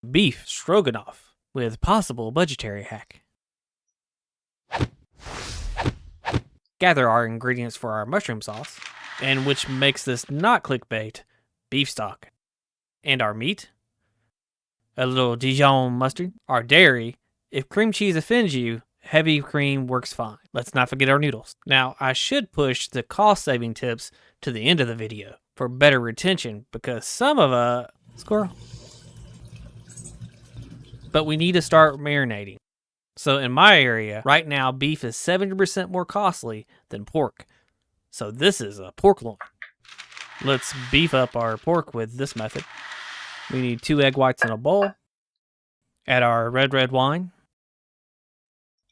beef stroganoff with possible budgetary hack. Gather our ingredients for our mushroom sauce, and which makes this not clickbait, beef stock. And our meat, a little Dijon mustard, our dairy. If cream cheese offends you, heavy cream works fine. Let's not forget our noodles. Now, I should push the cost-saving tips to the end of the video for better retention, because some of squirrel. But we need to start marinating. So in my area, right now, beef is 70% more costly than pork. So this is a pork loin. Let's beef up our pork with this method. We need 2 egg whites in a bowl. Add our red wine.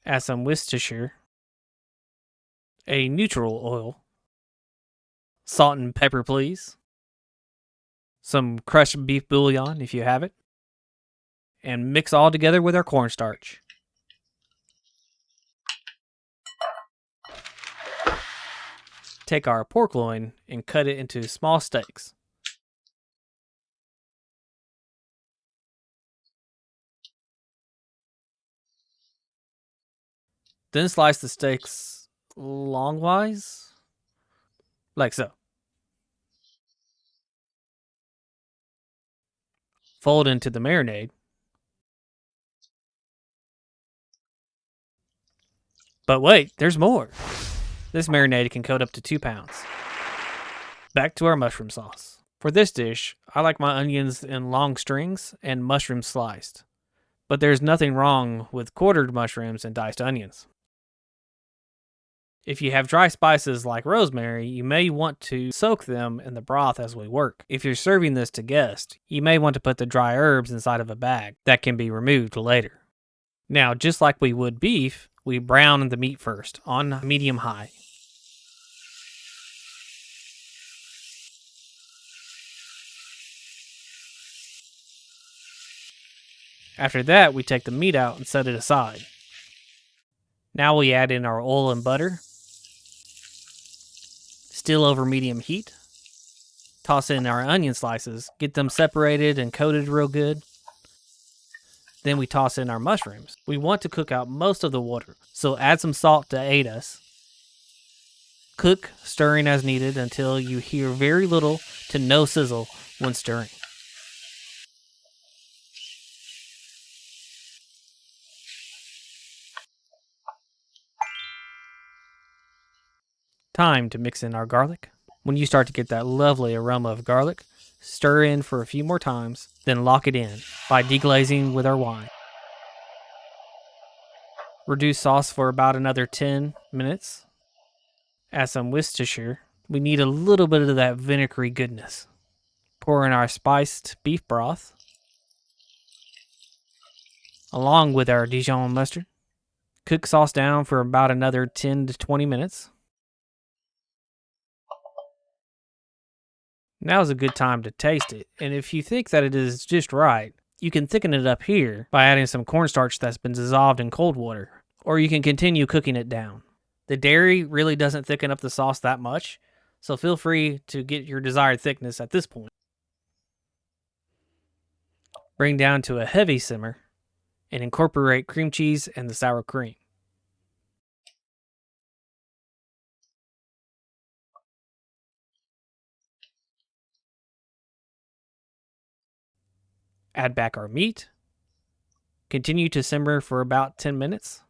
Add some Worcestershire. A neutral oil. Salt and pepper, please. Some crushed beef bouillon, if you have it. And mix all together with our cornstarch. Take our pork loin and cut it into small steaks. Then slice the steaks longwise, like so. Fold into the marinade. But wait, there's more. This marinade can coat up to 2 pounds. Back to our mushroom sauce. For this dish, I like my onions in long strings and mushrooms sliced. But there's nothing wrong with quartered mushrooms and diced onions. If you have dry spices like rosemary, you may want to soak them in the broth as we work. If you're serving this to guests, you may want to put the dry herbs inside of a bag that can be removed later. Now, just like we would beef, we brown the meat first on medium-high. After that, we take the meat out and set it aside. Now we add in our oil and butter. Still over medium heat. Toss in our onion slices, get them separated and coated real good. Then we toss in our mushrooms. We want to cook out most of the water, so add some salt to aid us. Cook, stirring as needed until you hear very little to no sizzle when stirring. Time to mix in our garlic. When you start to get that lovely aroma of garlic, stir in for a few more times, then lock it in by deglazing with our wine. Reduce sauce for about another 10 minutes. Add some Worcestershire. We need a little bit of that vinegary goodness. Pour in our spiced beef broth, along with our Dijon mustard. Cook sauce down for about another 10 to 20 minutes. Now is a good time to taste it, and if you think that it is just right, you can thicken it up here by adding some cornstarch that's been dissolved in cold water, or you can continue cooking it down. The dairy really doesn't thicken up the sauce that much, so feel free to get your desired thickness at this point. Bring down to a heavy simmer, and incorporate cream cheese and the sour cream. Add back our meat. Continue to simmer for about 10 minutes.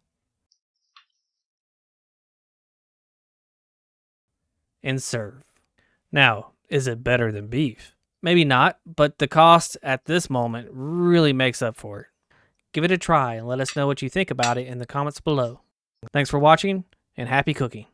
And serve. Now, is it better than beef? Maybe not, but the cost at this moment really makes up for it. Give it a try and let us know what you think about it in the comments below. Thanks for watching, and happy cooking.